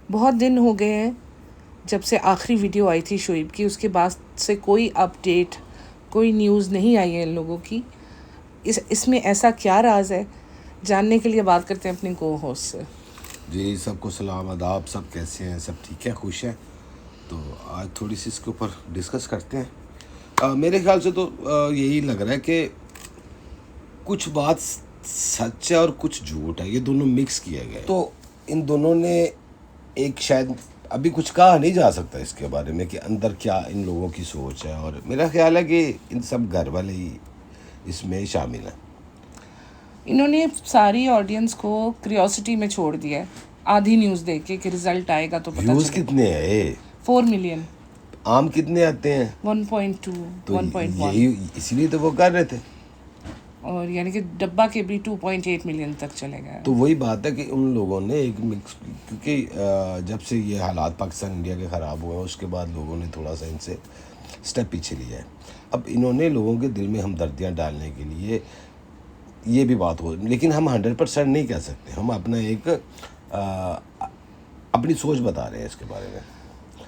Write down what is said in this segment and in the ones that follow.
बहुत दिन हो गए हैं जब से आखिरी वीडियो आई थी शोएब की, उसके बाद से कोई अपडेट, कोई न्यूज़ नहीं आई है इन लोगों की। इसमें ऐसा क्या राज है, जानने के लिए बात करते हैं अपने को होस्ट से। जी, सबको सलाम आदाब। सब कैसे हैं? सब ठीक है, खुश हैं? तो आज थोड़ी सी इसके ऊपर डिस्कस करते हैं। मेरे ख्याल से तो यही लग रहा है कि कुछ बात सच है और कुछ झूठ है, ये दोनों मिक्स किए गए। तो इन दोनों ने एक, शायद अभी कुछ कहा नहीं जा सकता इसके बारे में कि अंदर क्या इन लोगों की सोच है, और मेरा ख्याल है कि इन सब घर वाले ही इसमें शामिल हैं। इन्होंने सारी ऑडियंस को क्यूरियोसिटी में छोड़ दिया है, आधी न्यूज़ देख के कि रिजल्ट आएगा तो पता व्यूज़ चलेगा। कितने हैं? 4 मिलियन, आम कितने आते हैं? 1.2, तो 1.1, यही इसीलिए तो वो कर रहे थे। और यानी कि डब्बा के भी 2.8 मिलियन तक चले गए। तो वही बात है कि उन लोगों ने एक मिक्स, क्योंकि जब से ये हालात पाकिस्तान इंडिया के ख़राब हुए हैं उसके बाद लोगों ने थोड़ा सा इनसे स्टेप पीछे लिया है। अब इन्होंने लोगों के दिल में हमदर्दियाँ डालने के लिए ये भी बात हो, लेकिन हम 100% नहीं कह सकते। हम अपना एक अपनी सोच बता रहे हैं इसके बारे में।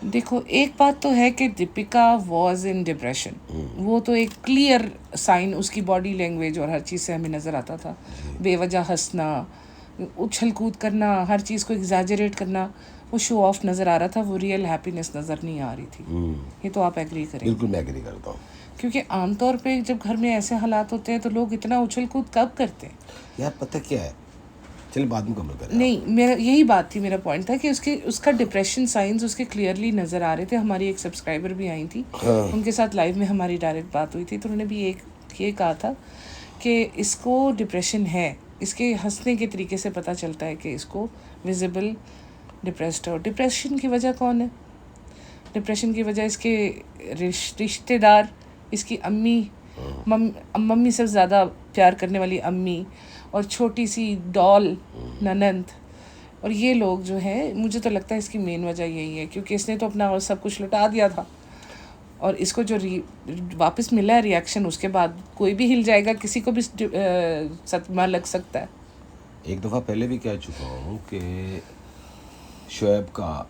देखो, एक बात तो है कि दीपिका वॉज इन डिप्रेशन, वो तो एक क्लियर साइन उसकी बॉडी लैंग्वेज और हर चीज़ से हमें नज़र आता था। बेवजह हंसना, उछल कूद करना, हर चीज़ को एग्जैजरेट करना, वो शो ऑफ नज़र आ रहा था, वो रियल हैप्पीनेस नज़र नहीं आ रही थी। ये तो आप एग्री करें? बिल्कुल मैं एग्री करता हूँ, क्योंकि आमतौर पे जब घर में ऐसे हालात होते हैं तो लोग इतना उछल कूद कब करते हैं? यार पता क्या है, चलिए बाद में कमेंट करें। नहीं, मेरा यही बात थी, मेरा पॉइंट था कि उसका डिप्रेशन साइंस उसके क्लियरली नज़र आ रहे थे। हमारी एक सब्सक्राइबर भी आई थी, उनके साथ लाइव में हमारी डायरेक्ट बात हुई थी, तो उन्होंने भी ये कहा था कि इसको डिप्रेशन है। इसके हंसने के तरीके से पता चलता है कि इसको विजिबल डिप्रेस्ड है। डिप्रेशन की वजह कौन है? डिप्रेशन की वजह इसके रिश्तेदार, इसकी अम्मी, मम्मी से ज़्यादा प्यार करने वाली अम्मी, और छोटी सी डॉल ननंद, और ये लोग जो हैं, मुझे तो लगता है इसकी मेन वजह यही है, क्योंकि इसने तो अपना और सब कुछ लुटा दिया था, और इसको जो वापस मिला है रिएक्शन, उसके बाद कोई भी हिल जाएगा, किसी को भी सदमा लग सकता है। एक दफ़ा पहले भी कह चुका हूँ कि शोएब का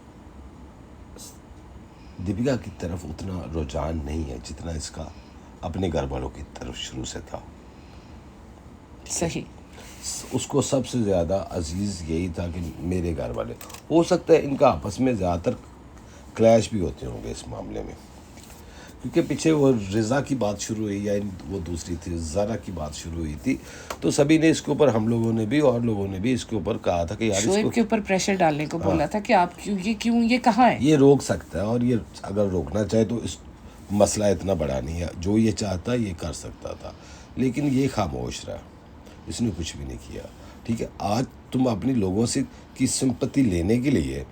दीपिका की तरफ उतना रुझान नहीं है जितना इसका अपने घर वालों की तरफ शुरू से था। सही, उसको सबसे ज़्यादा अजीज़ यही था कि मेरे घर वाले। हो सकता है इनका आपस में ज़्यादातर क्लैश भी होते होंगे इस मामले में, क्योंकि पीछे वो रिज़ा की बात शुरू हुई, या वो दूसरी थी ज़ारा की बात शुरू हुई थी, तो सभी ने इसके ऊपर, हम लोगों ने भी और लोगों ने भी इसके ऊपर कहा था कि यार शोएब के ऊपर प्रेशर डालने को बोला था कि आप ये कहाँ है, ये रोक सकता है, और ये अगर रोकना चाहे तो इस मसला इतना बड़ा नहीं है, जो ये चाहता ये कर सकता था, लेकिन ये खामोश रहा, इसने कुछ भी नहीं किया। ठीक है, आज तुम अपनी लोगों से की सिंपैथी लेने के लिए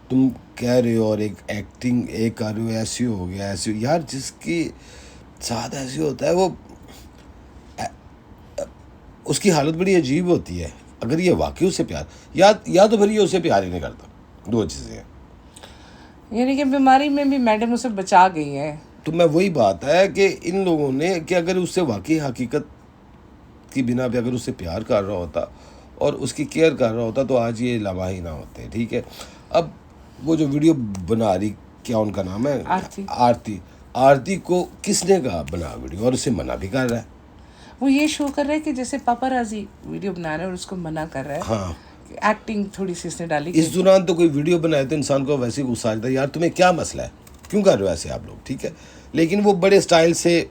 तुम कह रहे हो और एक एक्टिंग एक कर रहे हो, ऐसे हो गया, ऐसे यार जिसकी साथ ऐसे होता है वो उसकी हालत बड़ी अजीब होती है। अगर ये वाकई उसे प्यार, या तो फिर ये उसे प्यार ही नहीं करता, दो चीज़ें हैं। यानी कि बीमारी में भी मैडम उसे बचा गई है। तो मैं वही बात है कि इन लोगों ने, कि अगर उससे वाकई हकीकत की बिना पे अगर उससे प्यार कर रहा होता और उसकी केयर कर रहा होता तो आज ये लावाही ना होते। ठीक है, अब वो जो वीडियो बना रही, क्या उनका नाम है? आरती को किसने कहा बना वीडियो, और उसे मना भी कर रहा है। वो ये शो कर रहा है कि जैसे पापाराजी वीडियो बना रहे हैं और उसको मना कर रहा है। हाँ, एक्टिंग थोड़ी सी इसने डाली। इस दौरान तो कोई वीडियो बनाए तो इंसान को वैसे ही गुस्सा आ जाता है, यार तुम्हें क्या मसला है, क्यों कर रहे हो ऐसे आप लोग? ठीक है, लेकिन वो बड़े स्टाइल से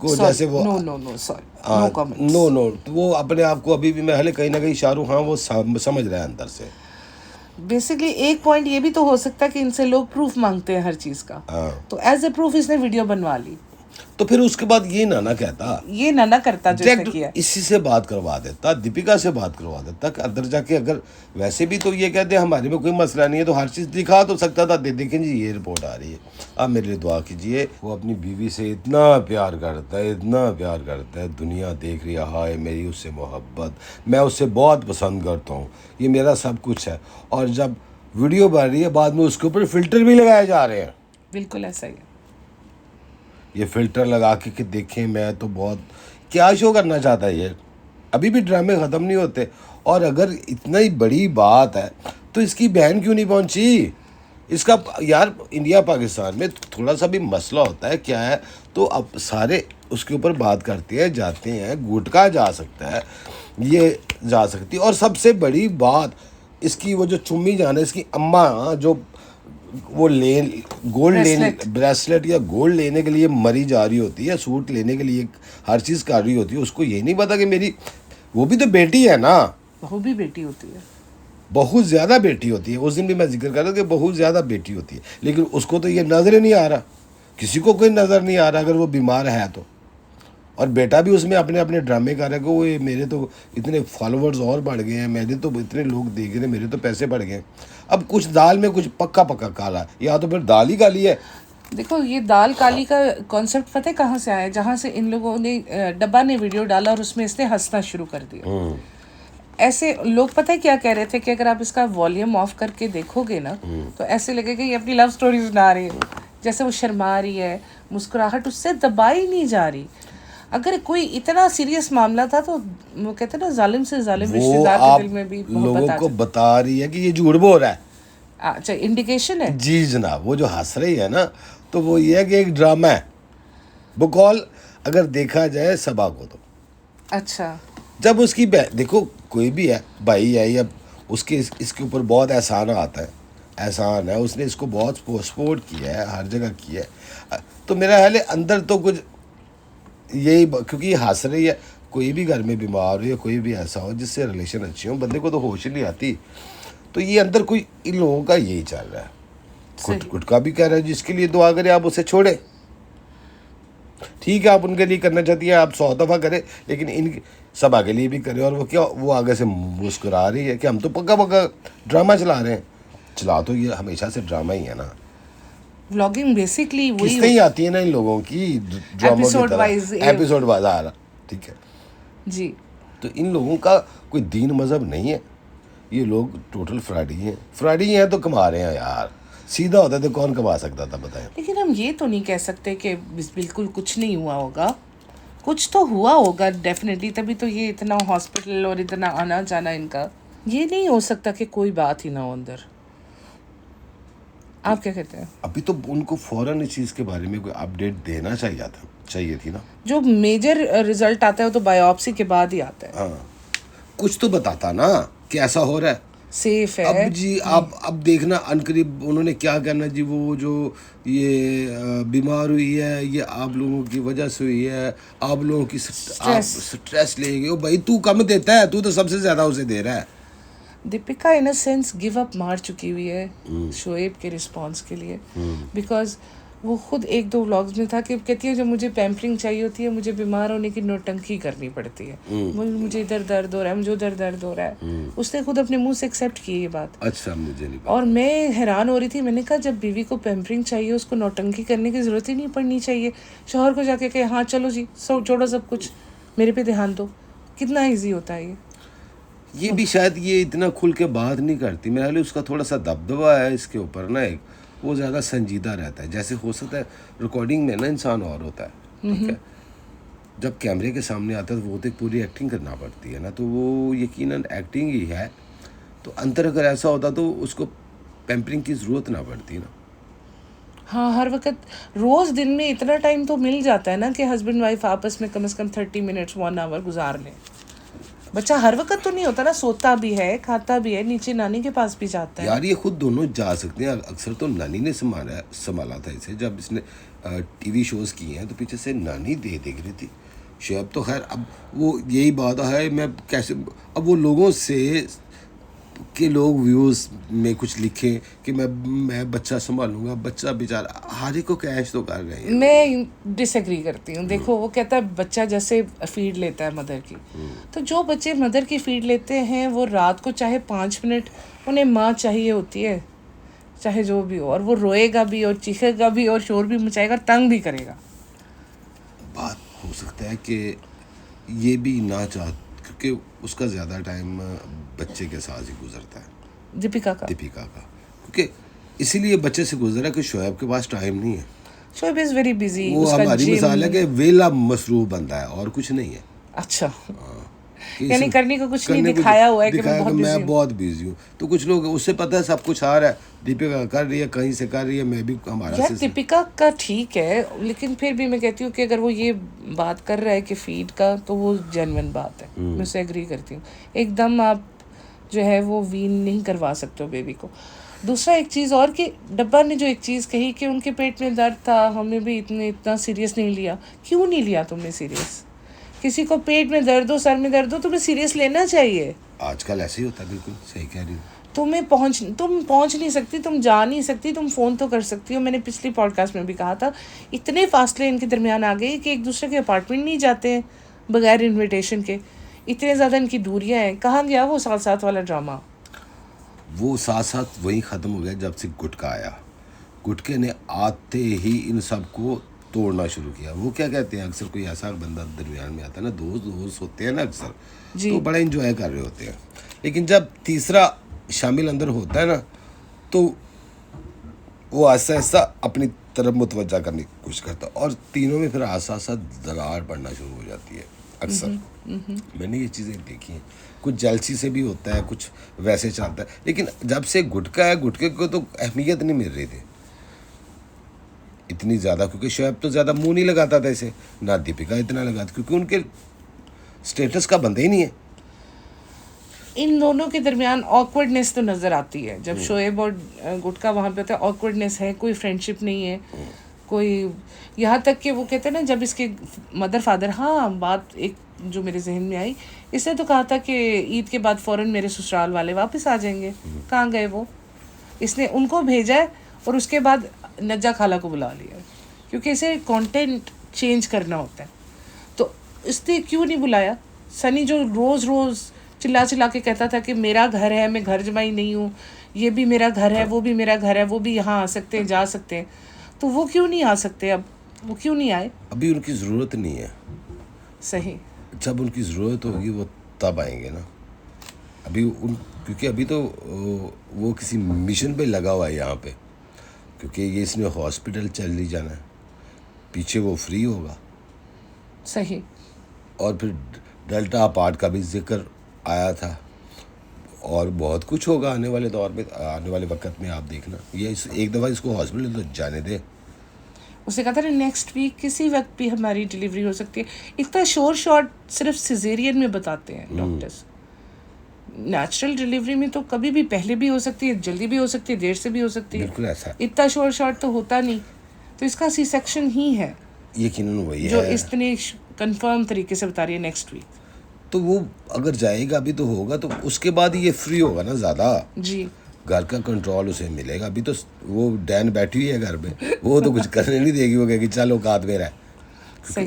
को जैसे वो नो, तो वो अपने आप को अभी भी, मैं हले कहीं ना कहीं शाहरुख, हाँ वो समझ रहा है अंदर से। बेसिकली एक पॉइंट ये भी तो हो सकता है कि इनसे लोग प्रूफ मांगते हैं हर चीज़ का, तो एज ए प्रूफ इसने वीडियो बनवा ली, तो फिर उसके बाद ये ना कहता, ये ना करता जो इसने किया। इसी से बात करवा देता, दीपिका से बात करवा देता, कि अंदर जाके अगर वैसे भी तो ये कहते हैं हमारे में कोई मसला नहीं है, तो हर चीज़ दिखा तो सकता था। देखें जी ये रिपोर्ट आ रही है, आप मेरे लिए दुआ कीजिए। वो अपनी बीवी से इतना प्यार करता है, इतना प्यार करता है, दुनिया देख रही है, हाय मेरी उससे मोहब्बत, मैं उससे बहुत पसंद करता हूँ, ये मेरा सब कुछ है। और जब वीडियो बन रही है बाद में उसके ऊपर फ़िल्टर भी लगाए जा रहे हैं। बिल्कुल ऐसा ही है। ये फ़िल्टर लगा के कि देखें मैं तो बहुत, क्या शो करना चाहता है ये? अभी भी ड्रामे ख़त्म नहीं होते, और अगर इतना ही बड़ी बात है तो इसकी बहन क्यों नहीं पहुंची? इसका यार इंडिया पाकिस्तान में थोड़ा सा भी मसला होता है क्या है तो अब सारे उसके ऊपर बात करते हैं, जाते हैं, गुटका जा सकता है, ये जा सकती है। और सबसे बड़ी बात इसकी वो जो चुम्मी जान है, इसकी अम्मा जो वो गोल्ड लेने, ब्रेसलेट या गोल्ड लेने के लिए मरी जा रही होती है, सूट लेने के लिए हर चीज़ कर रही होती है, उसको ये नहीं पता कि मेरी वो भी तो बेटी है ना, वो भी बेटी होती है, बहुत ज़्यादा बेटी होती है। उस दिन भी मैं जिक्र कर रहा था कि बहुत ज़्यादा बेटी होती है, लेकिन उसको तो ये नज़र ही नहीं आ रहा, किसी को कोई नज़र नहीं आ रहा अगर वो बीमार है तो। और बेटा भी उसमें अपने अपने ड्रामे कर रहा है कि वो मेरे तो इतने फॉलोअर्स और बढ़ गए हैं, मेरे तो इतने लोग देख रहे हैं, मेरे तो पैसे बढ़ गए। अब कुछ दाल में कुछ पक्का पक्का काला, या तो फिर दाल ही काली है। देखो ये दाल काली का कॉन्सेप्ट पता है कहाँ से आया? जहाँ से इन लोगों ने डब्बा ने वीडियो डाला और उसमें इसने हंसना शुरू कर दिया। ऐसे लोग पता है क्या कह रहे थे कि अगर आप इसका वॉल्यूम ऑफ करके देखोगे ना तो ऐसे लगेगा ये अपनी लव स्टोरी सुना रही है, जैसे वो शर्मा रही है, मुस्कुराहट उससे दबाई नहीं जा रही। अगर कोई इतना सीरियस मामला था तो वो कहते हैं ना जालिम से जालिम रिश्तेदार के दिल में भी लोगों को बता रही है कि ये झूठ बोल रहा है। अच्छा, इंडिकेशन है जी जनाब। वो जो हंस रही है ना तो वो ये है कि एक ड्रामा है, बकौल अगर देखा जाए सबा को तो। अच्छा, जब उसकी देखो कोई भी है भाई है या उसके इसके ऊपर बहुत एहसान आता है, एहसान है, उसने इसको बहुत सपोर्ट किया है, हर जगह किया है, तो मेरा ख्याल है अंदर तो कुछ यही, क्योंकि ये हंस रही है। कोई भी घर में बीमार हो या कोई भी ऐसा हो जिससे रिलेशन अच्छी हो, बंदे को तो होश ही नहीं आती, तो ये अंदर कोई इन लोगों का यही चल रहा है। गुटका भी कह रहा है जिसके लिए दुआ करें आप उसे छोड़े, ठीक है आप उनके लिए करना चाहती है, आप 100 दफ़ा करें, लेकिन इन सब आगे लिए भी करें। और वो क्या, वो आगे से मुस्कुरा रही है कि हम तो पक्का पक्का ड्रामा चला रहे हैं। चला तो ये हमेशा से ड्रामा ही है ना। व्लॉगिंग बेसिकली वही किस्तें ही आती है ना इन लोगों की, ड्रामा की तरह एपिसोड वाइज आ रहा, ठीक है जी। तो इन लोगों का कोई दीन मजहब नहीं है, ये लोग टोटल फ्रॉडी हैं। फ्रॉडी हैं तो कमा रहे हैं यार, सीधा होता तो कौन कमा सकता था बताएं। लेकिन हम ये तो नहीं कह सकते कि बिल्कुल कुछ नहीं हुआ होगा, कुछ तो हुआ होगा डेफिनेटली, तभी तो ये इतना हॉस्पिटल और इतना आना जाना इनका। ये नहीं हो सकता कि कोई बात ही ना हो अंदर। आप क्या कहते हैं? अभी तो उनको फौरन इस चीज़ के बारे में कोई अपडेट देना चाहिए थी ना। जो मेजर रिजल्ट आता है वो तो बायोप्सी के बाद ही आता है। हाँ, कुछ तो बताता ना कि ऐसा हो रहा है, सेफ है। अब जी अब देखना अनकरीब उन्होंने क्या करना जी, वो जो ये बीमार हुई है ये आप लोगों की वजह से हुई है, आप लोगों की स्ट्रेस लेंगे। ओ भाई तू कम देता है, तू तो सबसे ज़्यादा उसे दे रहा है। दीपिका इन अ सेंस गिव अप मार चुकी हुई है शोएब के रिस्पांस के लिए, बिकॉज वो खुद 1-2 व्लॉग्स में था कि कहती है जब मुझे पैम्परिंग चाहिए होती है मुझे बीमार होने की नौटंकी करनी पड़ती है, मुझे इधर दर्द हो रहा है, मुझे उधर दर्द हो रहा है। उसने खुद अपने मुंह से एक्सेप्ट की ये बात। अच्छा, मुझे नहीं पता। और मैं हैरान हो रही थी, मैंने कहा जब बीवी को पैम्परिंग चाहिए उसको नौटंकी करने की ज़रूरत ही नहीं पड़नी चाहिए। शौहर को जाके कहे हाँ चलो जी सब छोड़ो, सब कुछ मेरे पे ध्यान दो, कितना ईजी होता है ये भी शायद ये इतना खुल के बात नहीं करती। मेरे ख्याल उसका थोड़ा सा दबदबा है इसके ऊपर ना, एक वो ज़्यादा संजीदा रहता है। जैसे हो सकता है रिकॉर्डिंग में ना इंसान और होता है, ठीक है, जब कैमरे के सामने आता है तो वो तो एक पूरी एक्टिंग करना पड़ती है ना, तो वो यकीनन एक्टिंग ही है। तो अंतर अगर ऐसा होता तो उसको पैम्परिंग की ज़रूरत ना पड़ती ना। हाँ, हर वक्त रोज़ दिन में इतना टाइम तो मिल जाता है ना कि हस्बैंड वाइफ आपस में कम से कम 30 मिनट्स 1 आवर गुजार लें। बच्चा हर वक्त तो नहीं होता ना, सोता भी है, खाता भी है, नीचे नानी के पास भी जाता है। यार ये खुद दोनों जा सकते हैं। अक्सर तो नानी ने संभाला था इसे, जब इसने टीवी शोज़ किए हैं तो पीछे से नानी देख रही थी। शोएब तो खैर अब वो यही बात है, मैं कैसे अब वो लोगों से कि लोग व्यूज़ में कुछ लिखें कि मैं बच्चा संभालूंगा, बच्चा बेचारा हर एक को कैश तो कर रहे हैं। मैं डिसएग्री करती हूँ। देखो वो कहता है बच्चा जैसे फीड लेता है मदर की, तो जो बच्चे मदर की फीड लेते हैं वो रात को चाहे 5 मिनट उन्हें माँ चाहिए होती है, चाहे जो भी हो, और वो रोएगा भी और चीखेगा भी और शोर भी मचाएगा, तंग भी करेगा। बात हो सकता है कि ये भी ना चाह, क्योंकि उसका ज़्यादा टाइम बच्चे के साथ ही गुजरता है, दीपिका का, क्योंकि इसीलिए बच्चे से गुजरा कि शोएब के पास टाइम नहीं है। Shoaib is very busy. वो हमारी मिसाल है कि वेला मसरूफ बंदा है और कुछ नहीं है। अच्छा, यानी करने को कुछ नहीं, दिखाया हुआ है कि मैं बहुत बिजी हूँ। तो कुछ लोग, उससे पता है सब कुछ आ रहा है, दीपिका कर रही है, कहीं से कर रही है, मैं भी हमारा यार दीपिका का ठीक है, लेकिन फिर भी मैं कहती हूँ कि अगर वो ये बात कर रहा है कि फीड का, तो वो जेन्युइन बात है, मैं उससे एग्री करती हूँ। एकदम आप जो है वो वीन नहीं करवा सकते हो बेबी को। दूसरा एक चीज़ और कि डब्बा ने जो एक चीज़ कही कि उनके पेट में दर्द था, हमें भी इतना सीरियस नहीं लिया। क्यों नहीं लिया तुमने सीरियस? किसी को पेट में दर्द हो, सर में दर्द हो, तुम्हें सीरियस लेना चाहिए। आजकल ऐसे ही होता है, बिल्कुल सही कह रही हो। तुम पहुंच नहीं सकती, तुम जा नहीं सकती, तुम फ़ोन तो कर सकती हो। मैंने पिछली पॉडकास्ट में भी कहा था, इतने फासले इनके दरमियान आ गए कि एक दूसरे के अपार्टमेंट नहीं जाते हैं बगैर इन्विटेशन के। इतने ज़्यादा इनकी दूरियां हैं। कहाँ गया वो साथ साथ वाला ड्रामा? वो साथ साथ वही ख़त्म हो गया जब से गुटका आया। गुटके ने आते ही इन सबको तोड़ना शुरू किया। वो क्या कहते हैं, अक्सर कोई ऐसा बंदा दरमियान में आता है ना, दोस्त होते हैं ना अक्सर, तो बड़ा इंजॉय कर रहे होते हैं। लेकिन जब तीसरा शामिल अंदर होता है ना, तो वो आहिस्ता आहिस्ता अपनी तरफ मुतवज्जा करने की कोशिश करता है, और तीनों में फिर आहिस्ता आहिस्ता दरार पड़ना शुरू हो जाती है। अक्सर मैंने ये चीज़ें देखी हैं। कुछ जेलसी से भी होता है, कुछ वैसे चलता है। लेकिन जब से गुटका है, गुटके को तो अहमियत नहीं मिल रही थी इतनी ज़्यादा, क्योंकि शोएब तो ज़्यादा मुंह नहीं लगाता था इसे, ना दीपिका इतना लगाता, क्योंकि उनके स्टेटस का बंदा ही नहीं है। इन दोनों के दरमियान ऑकवर्डनेस तो नज़र आती है जब शोएब और गुटका वहाँ पे होता है। ऑकवर्डनेस है, कोई फ्रेंडशिप नहीं है, कोई, यहाँ तक कि वो कहते हैं ना, जब इसके मदर फादर, हाँ बात एक जो मेरे जहन में आई, इसने तो कहा था कि ईद के बाद फ़ौरन मेरे ससुराल वाले वापस आ जाएंगे। कहाँ गए वो? इसने उनको भेजा है और उसके बाद नज्जा खाला को बुला लिया, क्योंकि इसे कंटेंट चेंज करना होता है। तो इसने क्यों नहीं बुलाया? सनी जो रोज़ रोज़ चिल्ला चिल्ला के कहता था कि मेरा घर है, मैं घर जमाई नहीं हूँ, ये भी मेरा घर है, वो भी मेरा घर है, वो भी यहाँ आ सकते हैं, जा सकते हैं, तो वो क्यों नहीं आ सकते? अब वो क्यों नहीं आए? अभी उनकी ज़रूरत नहीं है। सही, जब उनकी ज़रूरत होगी वो तब आएंगे ना। अभी क्योंकि अभी तो वो किसी मिशन पे लगा हुआ है यहाँ पे, क्योंकि ये इसने हॉस्पिटल चल ही जाना है, पीछे वो फ्री होगा। सही। और फिर डेल्टा अपार्ट का भी जिक्र आया था, और बहुत कुछ होगा आने वाले दौर में, आने वाले वक्त में। आप देखना, ये एक दफ़ा इसको हॉस्पिटल तो जाने दे। उसने कहा था नेक्स्ट वीक किसी वक्त भी हमारी डिलीवरी हो सकती है। इतना शॉर्ट सिर्फ सिजेरियन में बताते हैं डॉक्टर्स। नेचुरल डिलीवरी में तो कभी भी, पहले भी हो सकती है, जल्दी भी हो सकती है, देर से भी हो सकती है। बिल्कुल ऐसा। इतना शॉर्ट तो होता नहीं। तो इसका सी सेक्शन ही है, यकीनन वही जो है, इतने कंफर्म तरीके से बता रही है नेक्स्ट वीक। तो वो अगर जाएगा अभी तो होगा, तो उसके बाद ये फ्री होगा ना ज़्यादा जी। घर का कंट्रोल उसे मिलेगा। अभी तो वो डैन बैठी हुई है घर पे, वो तो कुछ करने नहीं देगी। वो कहेगी चलो औकात मेरा है।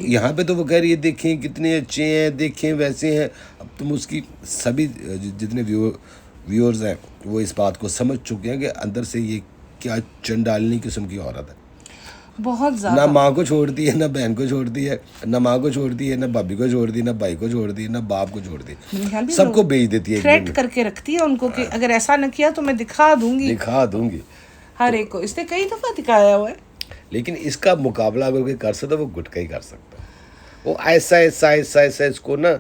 यहाँ पे तो वो कह रही है देखें कितने अच्छे हैं, देखें वैसे हैं। अब तुम उसकी सभी जितने व्यूअर्स हैं वो इस बात को समझ चुके हैं कि अंदर से ये क्या चंडालनी किस्म की औरत है। बहुत ज़्यादा। ना माँ को छोड़ती है, ना बहन को छोड़ती है, ना माँ को छोड़ती है, ना भाभी को छोड़ती है, ना भाई को छोड़ती है, ना बाप को छोड़ती है, सबको बेच देती है। थ्रेट करके रखती है उनको कि अगर ऐसा न किया तो मैं दिखा दूंगी हर एक को। इसने कई दफ़ा दिखाया हुआ है। लेकिन इसका मुकाबला अगर कोई कर सकता वो गुटका ही कर सकता है। वो ऐसा इसको ना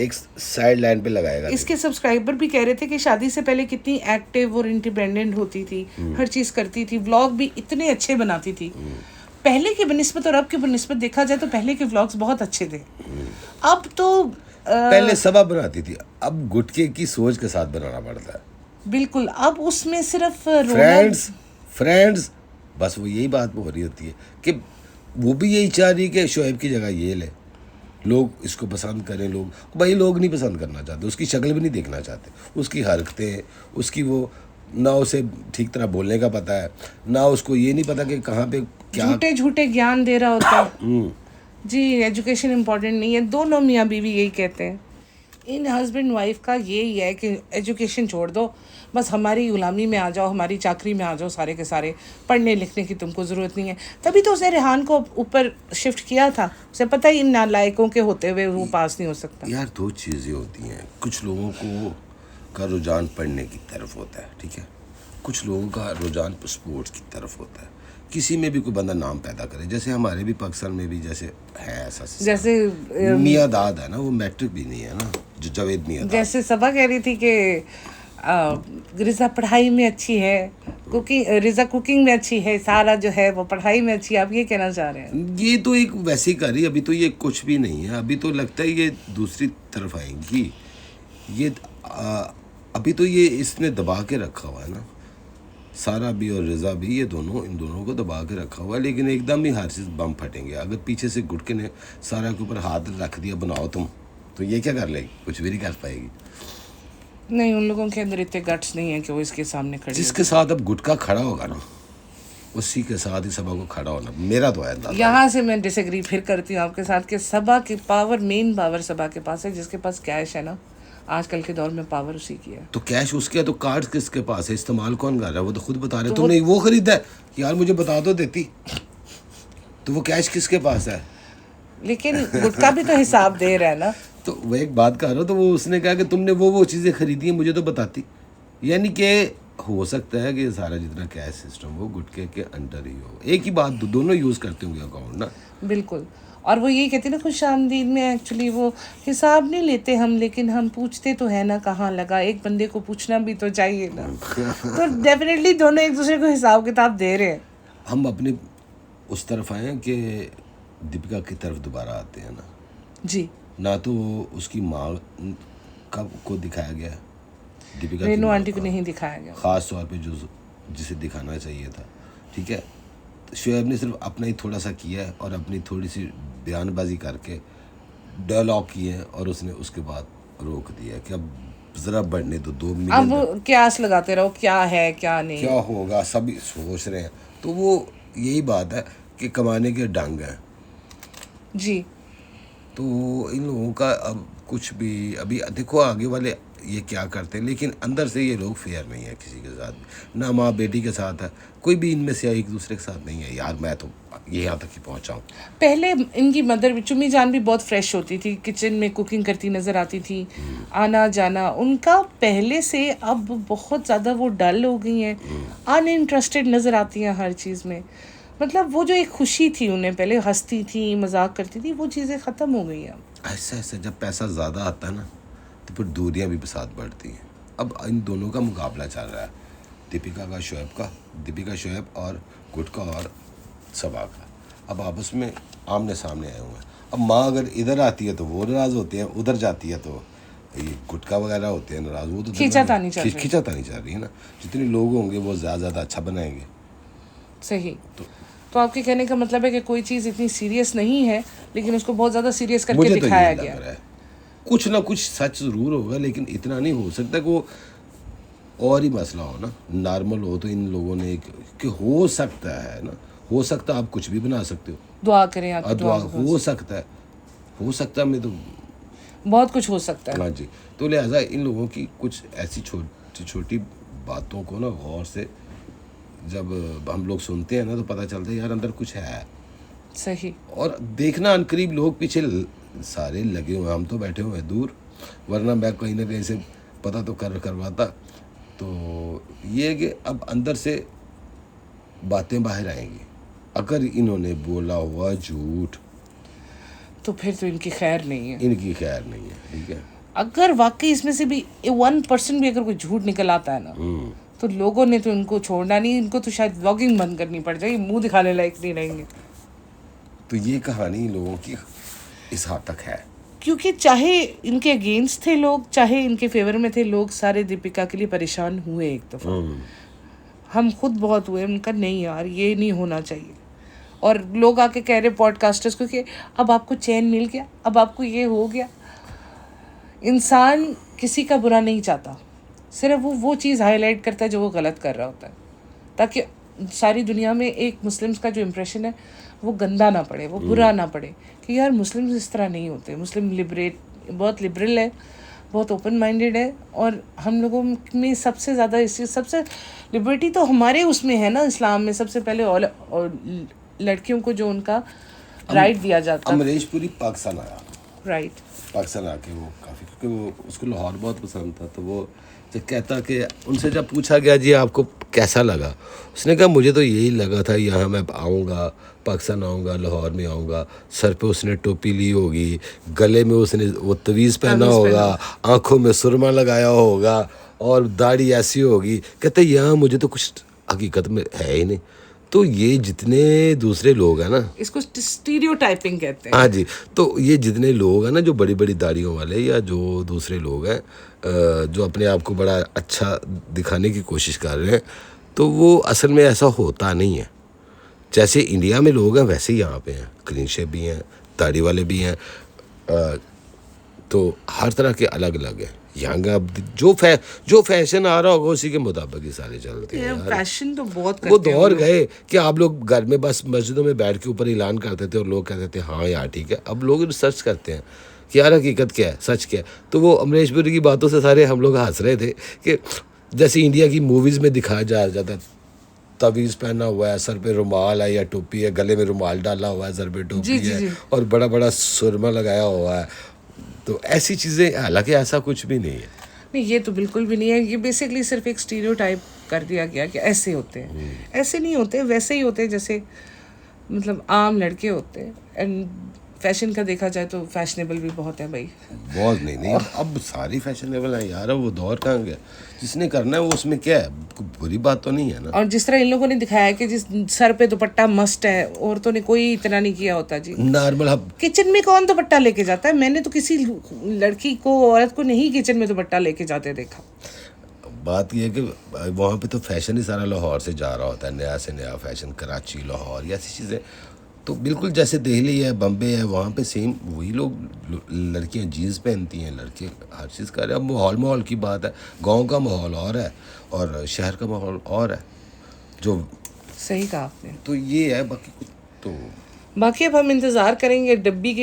एक साइड लाइन पे लगाएगा। इसके सब्सक्राइबर भी कह रहे थे कि शादी से पहले कितनी एक्टिव और इंडिपेंडेंट होती थी, हर चीज़ करती थी, व्लॉग भी इतने अच्छे बनाती थी। पहले की बनिस्बत और अब की बनिस्बत देखा जाए तो पहले के व्लॉग्स बहुत अच्छे थे। अब तो पहले सबा बनाती थी, अब गुटके की सोच के साथ बनाना पड़ता है। बिल्कुल। अब उसमें सिर्फ फ्रेंड्स बस वो यही बात हो रही होती है कि वो भी यही चाह रही है कि शोएब की जगह ये ले, लोग इसको पसंद करें। भाई लोग नहीं पसंद करना चाहते, उसकी शक्ल भी नहीं देखना चाहते, उसकी हरकतें, उसकी वो, ना उसे ठीक तरह बोलने का पता है, ना उसको ये नहीं पता कि कहाँ पे क्या झूठे ज्ञान दे रहा होता है। जी, एजुकेशन इम्पोर्टेंट नहीं है। दोनों मियाँ बीवी यही कहते हैं। इन हस्बैंड वाइफ का यही है कि एजुकेशन छोड़ दो, बस हमारी गुलामी में आ जाओ, हमारी चाकरी में आ जाओ, सारे के सारे, पढ़ने लिखने की तुमको ज़रूरत नहीं है। तभी तो उसने रेहान को ऊपर शिफ्ट किया था। उसे पता ही इन नालायकों के होते हुए वो पास नहीं हो सकता। यार दो चीज़ें होती हैं, कुछ लोगों का रुझान पढ़ने की तरफ होता है, ठीक है, कुछ लोगों का रुझान स्पोर्ट्स की तरफ होता है। किसी में भी कोई बंदा नाम पैदा करे, जैसे हमारे भी पाकिस्तान में भी जैसे है ऐसा, जैसे मियाँ दाद है ना, वो मैट्रिक भी नहीं है ना, जो जावेद मियां था। जैसे सबा कह रही थी कि रिजा पढ़ाई में अच्छी है, रिजा कुकिंग में अच्छी है, सारा जो है वो पढ़ाई में अच्छी है, आप ये कहना चाह रहे हैं? ये तो एक वैसी कर रही, अभी तो ये कुछ भी नहीं है, अभी तो लगता है ये दूसरी तरफ आएंगी। ये अभी तो ये इसने दबा के रखा हुआ है ना, सारा भी और रिजा भी, ये दोनों, इन दोनों को दबा के रखा हुआ है। लेकिन एकदम ही हर चीज़ बम फटेंगे। अगर पीछे से गुटके ने सारा के ऊपर हाथ रख दिया बनाओ तुम, तो ये क्या कर लेगी? कुछ भी नहीं कर पाएगी। नहीं, उन लोगों के अंदर इतने गट्स नहीं है कि वो इसके सामने खड़े। जिसके साथ अब गुटका खड़ा होगा ना, उसी के साथ ही सबा को खड़ा होना, मेरा तो है। यहाँ से मैं डिसएग्री फिर करती हूँ आपके साथ कि सबा की पावर, मेन पावर सबा के पास है। जिसके पास कैश है ना, आजकल के दौर में पावर उसी की है। तो कैश उसके है, तो कार्ड किसके पास है? इस्तेमाल कौन कर रहा है? वो तो खुद बता रहे। तुमने वो खरीदा है यार, मुझे बता दो देती। तो वो कैश किसके पास है? लेकिन गुटका भी तो हिसाब दे रहा है ना। तो वो एक बात कर रहा हो, तो वो उसने कहा कि तुमने वो चीज़ें खरीदी हैं, मुझे तो बताती। यानी कि हो सकता है कि सारा जितना कैश सिस्टम वो गुटके के अंडर ही हो। एक ही बात, दोनों यूज़ करते होंगे अकाउंट ना। बिल्कुल। और वो यही कहती ना, खुश आमदीद में एक्चुअली वो हिसाब नहीं लेते हम, लेकिन हम पूछते तो है ना कहाँ लगा। एक बंदे को पूछना भी तो चाहिए ना। तो डेफिनेटली दोनों एक दूसरे को हिसाब किताब दे रहे हैं। हम अपने उस तरफ आए हैं कि दीपिका की तरफ दोबारा आते हैं ना जी। ना, तो उसकी माँ को दिखाया गया है, दीपिका रेनू आंटी को नहीं दिखाया गया, ख़ास तौर पे जो जिसे दिखाना चाहिए था। ठीक है, शोएब ने सिर्फ अपना ही थोड़ा सा किया है और अपनी थोड़ी सी बयानबाजी करके डायलॉग किए हैं, और उसने उसके बाद रोक दिया कि अब ज़रा बढ़ने दो 2 मिलियन। अब क्यास लगाते रहो, क्या है क्या नहीं, क्या होगा, सभी सोच रहे हैं। तो वो यही बात है कि कमाने के ढंग हैं जी। तो इन लोगों का अब कुछ भी, अभी देखो आगे वाले ये क्या करते हैं, लेकिन अंदर से ये लोग फेयर नहीं है किसी के साथ, ना माँ बेटी के साथ है, कोई भी इनमें से एक दूसरे के साथ नहीं है। यार मैं तो ये यहाँ तक ही पहुँचा हूँ। पहले इनकी मदर चुम्मी जान भी बहुत फ्रेश होती थी, किचन में कुकिंग करती नज़र आती थी, आना जाना उनका पहले से अब बहुत ज़्यादा वो डल हो गई हैं, अनइंटरेस्टेड नज़र आती हैं हर चीज़ में। मतलब वो जो एक खुशी थी उन्हें, पहले हंसती थी, मजाक करती थी, वो चीज़ें ख़त्म हो गई हैं। ऐसा ऐसा जब पैसा ज़्यादा आता है ना, तो फिर दूरियां भी साथ बढ़ती हैं। अब इन दोनों का मुकाबला चल रहा है, दीपिका शोएब और गुटका और सबा का। अब आपस में आमने सामने आए हुए हैं। अब माँ अगर इधर आती है तो वो नाराज़ होते हैं, उधर जाती है तो ये गुटका वगैरह होते हैं नाराज़। वो तो खींचातानी चल रही है ना। जितने लोग होंगे वो ज़्यादा अच्छा बनाएंगे। सही। तो आपके कहने का मतलब है कि कोई चीज़ इतनी सीरियस नहीं है, लेकिन उसको बहुत ज़्यादा सीरियस करके दिखाया गया। कुछ ना कुछ सच ज़रूर होगा, लेकिन इतना नहीं हो सकता कि वो और ही मसला हो ना, नॉर्मल हो। तो इन लोगों ने कि हो सकता है ना, हो सकता आप कुछ भी बना सकते हो, दुआ करें आप, दुआ हो सकता है में तो बहुत कुछ हो सकता है। हाँ जी। तो लिहाजा इन लोगों की कुछ ऐसी छोटी छोटी बातों को ना गौर से जब हम लोग सुनते हैं ना, तो पता चलता है यार अंदर कुछ है। सही। और देखना अनकरीब लोग पीछे सारे लगे हुए, हम तो बैठे हुए हैं दूर, वरना मैं कहीं ना कहीं से पता तो करवाता। तो ये है कि अब अंदर से बातें बाहर आएंगी। अगर इन्होंने बोला हुआ झूठ, तो फिर तो इनकी खैर नहीं है, ठीक है। अगर वाकई इसमें से भी 1% भी अगर कोई झूठ निकल आता है ना, तो लोगों ने तो इनको छोड़ना नहीं, इनको तो शायद व्लॉगिंग बंद करनी पड़ जाएगी, मुंह दिखाने लायक नहीं रहेंगे। तो ये कहानी लोगों की इस हद तक है, क्योंकि चाहे इनके अगेंस्ट थे लोग, चाहे इनके फेवर में थे लोग, सारे दीपिका के लिए परेशान हुए एक दफ़ा। हम खुद बहुत हुए, उनका नहीं यार ये नहीं होना चाहिए। और लोग आके कह रहे पॉडकास्टर्स को कि अब आपको चैन मिल गया, अब आपको ये हो गया। इंसान किसी का बुरा नहीं चाहता, सिर्फ वो चीज़ हाईलाइट करता है जो वो गलत कर रहा होता है, ताकि सारी दुनिया में एक मुस्लिम्स का जो इम्प्रेशन है वो गंदा ना पड़े, वो बुरा ना पड़े कि यार मुस्लिम्स इस तरह नहीं होते। मुस्लिम बहुत लिबरल है, बहुत ओपन माइंडेड है, और हम लोगों में सबसे ज़्यादा सबसे लिबर्टी तो हमारे उसमें है ना, इस्लाम में सबसे पहले और लड़कियों को जो उनका राइट दिया जाता है। अमरीश पुरी पाकिस्तान आया, राइट, पाकिस्तान आके वो काफ़ी, क्योंकि वो उसको लाहौर बहुत पसंद था, तो वो जब कहता कि उनसे जब पूछा गया जी आपको कैसा लगा? उसने कहा मुझे तो यही लगा था, यहाँ मैं आऊँगा, पाकिस्तान आऊँगा, लाहौर में आऊँगा, सर पे उसने टोपी ली होगी, गले में उसने वो तवीज़ पहना होगा, आँखों में सुरमा लगाया होगा और दाढ़ी ऐसी होगी। कहते यहाँ मुझे तो कुछ हकीकत में है ही नहीं। तो ये जितने दूसरे लोग हैं ना, इसको स्टीरियोटाइपिंग कहते हैं। हाँ जी, तो ये जितने लोग हैं ना जो बड़ी बड़ी दाढ़ियों वाले या जो दूसरे लोग हैं जो अपने आप को बड़ा अच्छा दिखाने की कोशिश कर रहे हैं, तो वो असल में ऐसा होता नहीं है। जैसे इंडिया में लोग हैं वैसे ही यहाँ पे हैं, क्लीन शेव भी हैं, दाढ़ी वाले भी हैं, तो हर तरह के अलग अलग हैं। यहाँ का अब जो फैशन आ रहा होगा उसी के मुताबिक ही सारे चलते हैं यार। फैशन तो बहुत वो करते हैं दौर गए कि आप लोग घर में बस मस्जिदों में बैठ के ऊपर ऐलान करते थे और लोग कहते थे हाँ यार ठीक है। अब लोग रिसर्च करते हैं कि यार हकीकत क्या है, सच क्या है। तो वो अमरीशपुरी की बातों से सारे हम लोग हंस रहे थे कि जैसे इंडिया की मूवीज़ में दिखाया जाता है, तवीज़ पहना हुआ है, सर पे रुमाल है या टोपी है, गले में रुमाल डाला हुआ है, सर पे टोपी है और बड़ा बड़ा सुरमा लगाया हुआ है। तो ऐसी चीज़ें, हालांकि ऐसा कुछ भी नहीं है। नहीं, ये तो बिल्कुल भी नहीं है। ये बेसिकली सिर्फ एक स्टीरियोटाइप कर दिया गया कि ऐसे होते हैं। ऐसे नहीं होते, वैसे ही होते हैं जैसे मतलब आम लड़के होते हैं। एंड फैशन का देखा जाए तो फैशनेबल भी बहुत है भाई। बहुत नहीं अब सारी फैशनेबल है यार। वो दौर कहाँ गया? जिसने करना है वो उसमें क्या है, कोई बुरी बात तो नहीं है ना। और जिस तरह इन लोगों ने दिखाया है कि जिस सर पे दुपट्टा मस्ट है, औरतों ने कोई इतना नहीं किया होता जी। नॉर्मल अब किचन में कौन दुपट्टा लेके जाता है? मैंने तो किसी लड़की को, औरत को नहीं किचन में दुपट्टा लेके जाते देखा। बात यह है कि वहाँ पे तो फैशन ही सारा लाहौर से जा रहा होता है, नया से नया फैशन, कराची, लाहौर, ये ऐसी चीज़ें। तो बिल्कुल जैसे दिल्ली है, बम्बे है, वहाँ पे सेम वही लोग, लड़कियाँ जीन्स पहनती हैं, लड़के हर चीज़ कर रहे हैं। अब माहौल की बात है। गांव का माहौल और है और शहर का माहौल और है। जो सही कहा आपने। तो ये है, बाकी अब हम इंतज़ार करेंगे डब्बी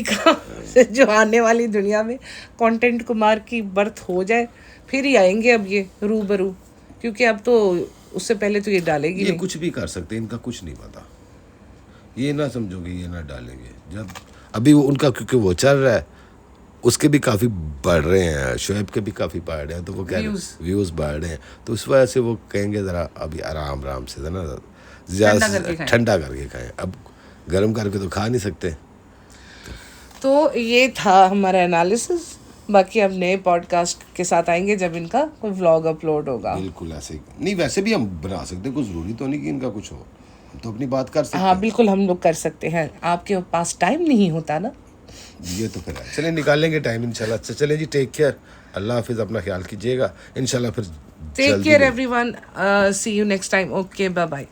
का जो आने वाली दुनिया में कंटेंट कुमार की बर्थ हो जाए, फिर ही आएंगे अब ये रूबरू। क्योंकि अब तो उससे पहले तो ये डालेगी ये नहीं। कुछ भी कर सकते हैं, इनका कुछ नहीं पता। ये ना समझोगे ये ना डालेंगे। जब अभी उनका क्योंकि वो चल रहा है, उसके भी काफ़ी बढ़ रहे हैं, शोएब के भी काफ़ी बढ़ रहे हैं, तो वो कह रहे हैं व्यूज़ बढ़ रहे हैं, तो उस वजह से वो कहेंगे ज़रा अभी आराम से ना ज़्यादा ठंडा करके खाएं। अब गर्म करके तो खा नहीं सकते। तो ये था हमारा एनालिसिस। बाकी अब नए पॉडकास्ट के साथ आएंगे जब इनका कोई व्लॉग अपलोड होगा। बिल्कुल ऐसे ही नहीं, वैसे भी हम बना सकते, कुछ ज़रूरी तो नहीं कि इनका कुछ हो, हम तो अपनी बात कर सकते हैं। हाँ बिल्कुल, हम लोग कर सकते हैं। आपके पास टाइम नहीं होता ना। ये तो फिर है, चलें निकालेंगे टाइम इंशाल्लाह। चलें जी, टेक केयर, अल्लाह हाफिज़, अपना ख्याल कीजिएगा इंशाल्लाह। फिर take care everyone, see you next time. Okay, bye bye.